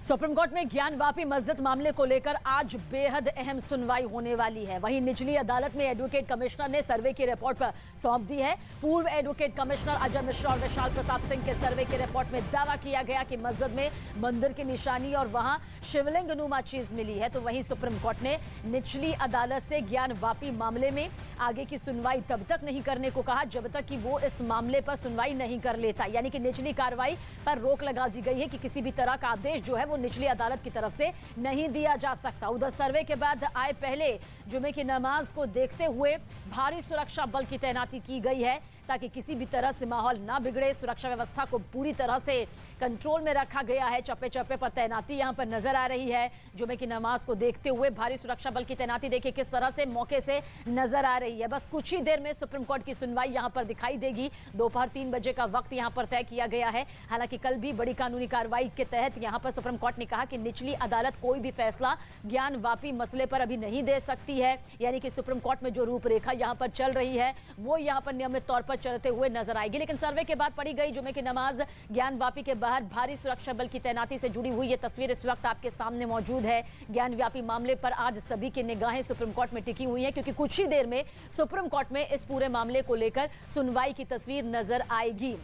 Supreme court में ज्ञानवापी मस्जिद मामले को लेकर आज बेहद अहम सुनवाई होने वाली है। वहीं निचली अदालत में एडवोकेट कमिश्नर ने सर्वे की रिपोर्ट पर सौंप दी है। पूर्व एडवोकेट कमिश्नर अजय मिश्रा और विशाल प्रताप सिंह के सर्वे की रिपोर्ट में दावा किया गया कि मस्जिद में मंदिर की निशानी और वहां शिवलिंग नुमा चीज मिली है। तो वहीं सुप्रीम कोर्ट ने निचली अदालत से ज्ञानवापी मामले में आगे की सुनवाई तब तक नहीं करने को कहा जब तक कि वो इस मामले पर सुनवाई नहीं कर लेता। यानी कि निचली कार्रवाई पर रोक लगा दी गई है कि किसी भी तरह का आदेश जो है वो निचली अदालत की तरफ से नहीं दिया जा सकता। उधर सर्वे के बाद आए पहले जुमे की नमाज को देखते हुए भारी सुरक्षा बल की तैनाती की गई है ताकि किसी भी तरह से माहौल ना बिगड़े। सुरक्षा व्यवस्था को पूरी तरह से कंट्रोल में रखा गया है। चप्पे चप्पे पर तैनाती यहां पर नजर आ रही है। जुमे की नमाज को देखते हुए भारी सुरक्षा बल की तैनाती देखिए किस तरह से मौके से नजर आ रही है। बस कुछ ही देर में सुप्रीम कोर्ट की सुनवाई यहां पर दिखाई देगी। दोपहर 3 बजे का वक्त यहां पर तय किया गया है। हालांकि कल भी बड़ी कानूनी कार्रवाई के तहत यहां पर सुप्रीम कोर्ट ने कहा कि निचली अदालत कोई भी फैसला ज्ञानवापी मसले पर अभी नहीं दे सकती है। यानी कि सुप्रीम कोर्ट में जो रूपरेखा यहां पर चल रही है वो यहां पर नियमित तौर पर चलते हुए नजर आएगी। लेकिन सर्वे के बाद पढ़ी गई जुमे की नमाज ज्ञानवापी के बाहर भारी सुरक्षा बल की तैनाती से जुड़ी हुई ये तस्वीर इस वक्त आपके सामने मौजूद है। ज्ञानव्यापी मामले पर आज सभी की निगाहें सुप्रीम कोर्ट में टिकी हुई हैं क्योंकि कुछ ही देर में सुप्रीम कोर्ट में इस पूरे मामले को लेकर सुनवाई की तस्वीर नजर आएगी।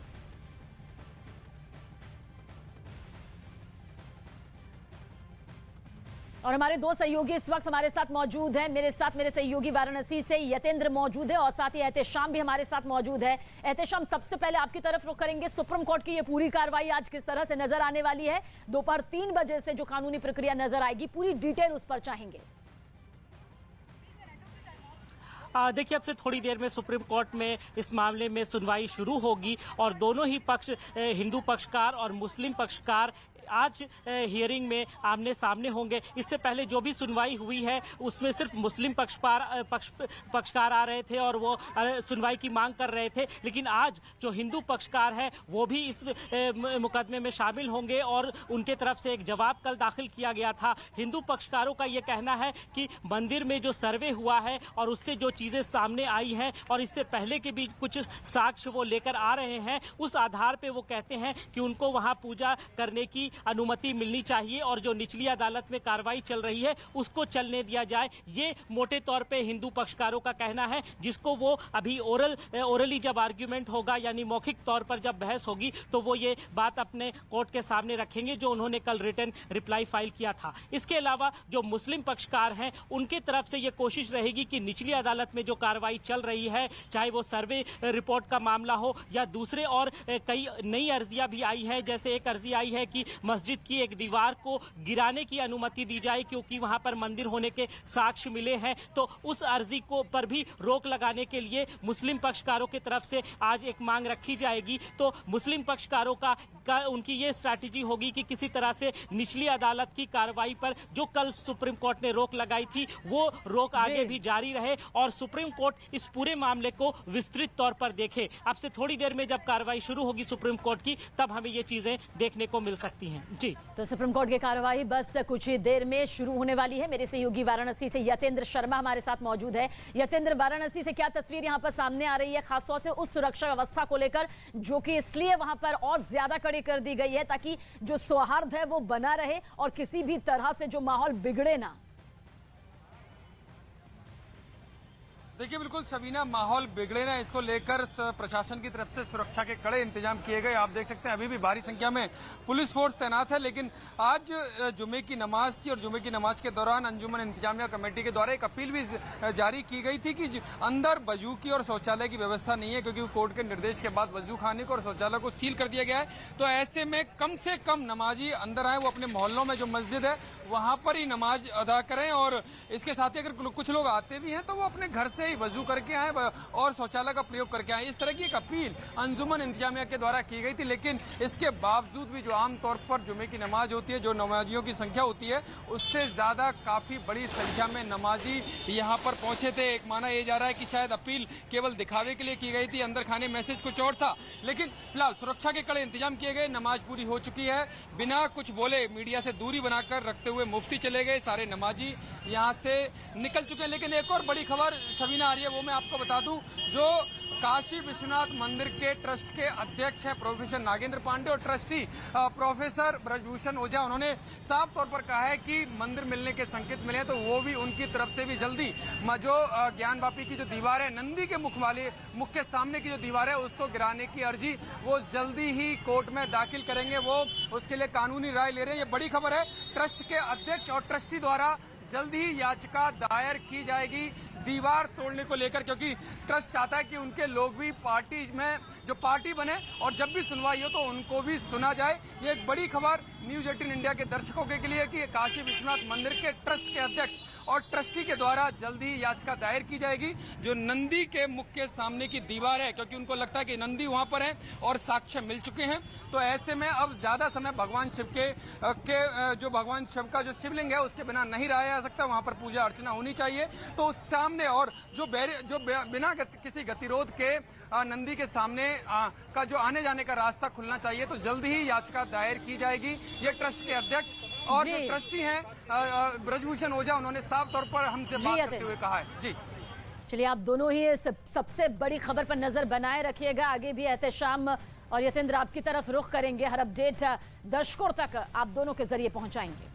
और हमारे दो सहयोगी इस वक्त हमारे साथ मौजूद हैं। मेरे साथ मेरे सहयोगी वाराणसी से यतेंद्र मौजूद है और साथ ही एहतेशाम भी हमारे साथ मौजूद है। एहतेशाम, सबसे पहले आपकी तरफ रुख करेंगे। सुप्रीम कोर्ट की ये पूरी कार्रवाई आज किस तरह से नजर आने वाली है? दोपहर 3 बजे से जो कानूनी प्रक्रिया नजर आएगी पूरी डिटेल उस पर चाहेंगे। देखिए, अब से थोड़ी देर में सुप्रीम कोर्ट में इस मामले में सुनवाई शुरू होगी और दोनों ही पक्ष, हिंदू पक्षकार और मुस्लिम पक्षकार, आज हियरिंग में आमने सामने होंगे। इससे पहले जो भी सुनवाई हुई है उसमें सिर्फ मुस्लिम पक्षकार आ रहे थे और वो सुनवाई की मांग कर रहे थे। लेकिन आज जो हिंदू पक्षकार हैं वो भी इस मुकदमे में शामिल होंगे और उनके तरफ से एक जवाब कल दाखिल किया गया था। हिंदू पक्षकारों का ये कहना है कि मंदिर में जो सर्वे हुआ है और उससे जो चीजें सामने आई हैं और इससे पहले के भी कुछ साक्ष्य वो लेकर आ रहे हैं, उस आधार पे वो कहते हैं कि उनको वहां पूजा करने की अनुमति मिलनी चाहिए और जो निचली अदालत में कार्रवाई चल रही है उसको चलने दिया जाए। ये मोटे तौर पे हिंदू पक्षकारों का कहना है, जिसको वो अभी ओरली जब आर्ग्यूमेंट होगा यानी मौखिक तौर पर जब बहस होगी तो वो ये बात अपने कोर्ट के सामने रखेंगे जो उन्होंने कल रिटन रिप्लाई फाइल किया था। इसके अलावा जो मुस्लिम पक्षकार हैं उनके तरफ से ये कोशिश रहेगी कि निचली अदालत में जो कार्रवाई चल रही है, चाहे वो सर्वे रिपोर्ट का मामला हो या दूसरे और कई नई अर्जियां भी आई है। जैसे एक अर्जी आई है कि मस्जिद की एक दीवार को गिराने की अनुमति दी जाए क्योंकि वहां पर मंदिर होने के साक्ष्य मिले हैं। तो उस अर्जी को पर भी रोक लगाने के लिए मुस्लिम पक्षकारों की तरफ से आज एक मांग रखी जाएगी। तो मुस्लिम पक्षकारों का उनकी ये स्ट्रैटेजी होगी कि किसी तरह से निचली अदालत की कार्रवाई पर जो कल सुप्रीम कोर्ट ने रोक लगाई थी वो रोक आगे भी जारी रहे और सुप्रीम कोर्ट इस पूरे मामले को विस्तृत तौर पर देखे। अब से थोड़ी देर में जब कार्रवाई शुरू होगी सुप्रीम कोर्ट की तब हमें ये चीजें देखने को मिल सकती हैं। जी, तो सुप्रीम कोर्ट की कार्रवाई बस कुछ ही देर में शुरू होने वाली है। मेरे सहयोगी वाराणसी से यतेंद्र शर्मा हमारे साथ मौजूद है। यतेंद्र, वाराणसी से क्या तस्वीर यहां पर सामने आ रही है, खासतौर से उस सुरक्षा व्यवस्था को लेकर जो कि इसलिए वहां पर और ज्यादा कड़ी कर दी गई है ताकि जो सौहार्द है वो बना रहे और किसी भी तरह से जो माहौल बिगड़े ना? देखिए, बिल्कुल शबीना, माहौल बिगड़े ना इसको लेकर प्रशासन की तरफ से सुरक्षा के कड़े इंतजाम किए गए। आप देख सकते हैं अभी भी भारी संख्या में पुलिस फोर्स तैनात है। लेकिन आज जुमे की नमाज थी और जुमे की नमाज के दौरान अंजुमन इंतजामिया कमेटी के द्वारा एक अपील भी जारी की गई थी कि अंदर वजू की और शौचालय की व्यवस्था नहीं है क्योंकि कोर्ट के निर्देश के बाद वजू खाने को और शौचालय को सील कर दिया गया है। तो ऐसे में कम से कम नमाजी अंदर आए, वो अपने मोहल्लों में जो मस्जिद है वहां पर ही नमाज अदा करें और इसके साथ ही अगर कुछ लोग आते भी हैं तो वो अपने घर से ही वजू करके आए और शौचालय का प्रयोग करके आए। इस तरह की एक अपील अंजुमन इंतजामिया के द्वारा की गई थी। लेकिन इसके बावजूद भी जो आमतौर पर जुमे की नमाज होती है, जो नमाजियों की संख्या होती है, उससे ज्यादा काफी बड़ी संख्या में नमाजी यहाँ पर पहुंचे थे। एक माना यह जा रहा है कि शायद अपील केवल दिखावे के लिए की गई थी, अंदर खाने मैसेज कुछ और था। लेकिन फिलहाल सुरक्षा के कड़े इंतजाम किए गए, नमाज पूरी हो चुकी है। बिना कुछ बोले मीडिया से दूरी बनाकर रखते हुए मुफ्ती चले गए, सारे नमाजी यहाँ से निकल चुके हैं। लेकिन एक और बड़ी खबर शबीना आ रही है, वो मैं आपको बता दूं, जो काशी विश्वनाथ मंदिर के ट्रस्ट के अध्यक्ष हैं प्रोफेसर नागेंद्र पांडे और ट्रस्टी प्रोफेसर ब्रजभूषण ओझा। उन्होंने साफ तौर पर कहा है कि मंदिर मिलने के संकेत मिले हैं तो वो भी उनकी तरफ से भी जल्दी जो ज्ञानवापी की जो दीवार है, नंदी के मुख के सामने की जो दीवार है, उसको गिराने की अर्जी वो जल्दी ही कोर्ट में दाखिल करेंगे। वो उसके लिए कानूनी राय ले रहे हैं। ये बड़ी खबर है, ट्रस्ट के अध्यक्ष और ट्रस्टी द्वारा जल्द ही याचिका दायर की जाएगी दीवार तोड़ने को लेकर, क्योंकि ट्रस्ट चाहता है कि उनके लोग भी पार्टी में जो पार्टी बने और जब भी सुनवाई हो तो उनको भी सुना जाए। ये एक बड़ी खबर न्यूज 18 इंडिया के दर्शकों के लिए कि काशी विश्वनाथ मंदिर के ट्रस्ट के अध्यक्ष और ट्रस्टी के द्वारा जल्द ही याचिका दायर की जाएगी जो नंदी के मुख के सामने की दीवार है, क्योंकि उनको लगता है कि नंदी वहां पर है और साक्ष्य मिल चुके हैं। तो ऐसे में अब ज्यादा समय भगवान शिव के जो भगवान शिव का जो शिवलिंग है उसके बिना नहीं रहा जा सकता, वहां पर पूजा अर्चना होनी चाहिए। तो उस सामने और जो बिना किसी गतिरोध के नंदी के सामने का जो आने जाने का रास्ता खुलना चाहिए, तो जल्द ही याचिका दायर की जाएगी। ये ट्रस्ट के अध्यक्ष और जो ट्रस्टी हैं ब्रजभूषण ओझा, उन्होंने साफ तौर पर हमसे बात करते हुए कहा है। जी चलिए, आप दोनों ही सबसे बड़ी खबर पर नजर बनाए रखिएगा। आगे भी एहतशाम और यतेंद्र आपकी तरफ रुख करेंगे, हर अपडेट दर्शकों तक आप दोनों के जरिए पहुंचाएंगे।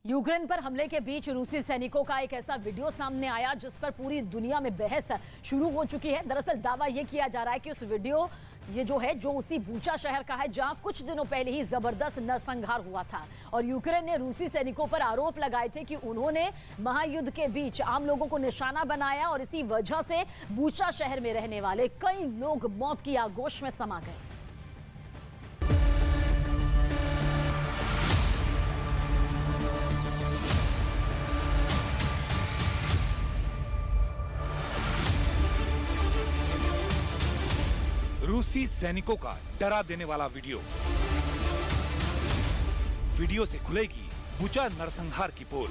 यूक्रेन पर हमले के बीच रूसी सैनिकों का एक ऐसा वीडियो सामने आया जिस पर पूरी दुनिया में बहस शुरू हो चुकी है। दरअसल दावा यह किया जा रहा है कि उस वीडियो जो उसी बूचा शहर का है जहां कुछ दिनों पहले ही जबरदस्त नरसंहार हुआ था और यूक्रेन ने रूसी सैनिकों पर आरोप लगाए थे कि उन्होंने महायुद्ध के बीच आम लोगों को निशाना बनाया और इसी वजह से बूचा शहर में रहने वाले कई लोग मौत की आगोश में समा गए। रूसी सैनिकों का डरा देने वाला वीडियो से खुलेगी बुचा नरसंहार की पोल।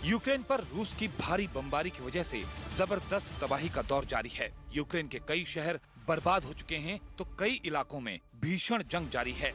यूक्रेन पर रूस की भारी बमबारी की वजह से जबरदस्त तबाही का दौर जारी है। यूक्रेन के कई शहर बर्बाद हो चुके हैं तो कई इलाकों में भीषण जंग जारी है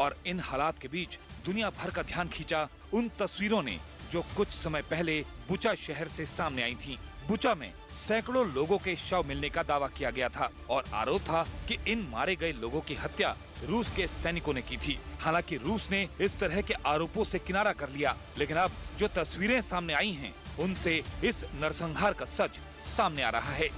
और इन हालात के बीच दुनिया भर का ध्यान खींचा उन तस्वीरों ने जो कुछ समय पहले बुचा शहर से सामने आई थीं। बुचा में सैकड़ों लोगों के शव मिलने का दावा किया गया था और आरोप था कि इन मारे गए लोगों की हत्या रूस के सैनिकों ने की थी। हालांकि रूस ने इस तरह के आरोपों से किनारा कर लिया, लेकिन अब जो तस्वीरें सामने आई हैं उनसे इस नरसंहार का सच सामने आ रहा है।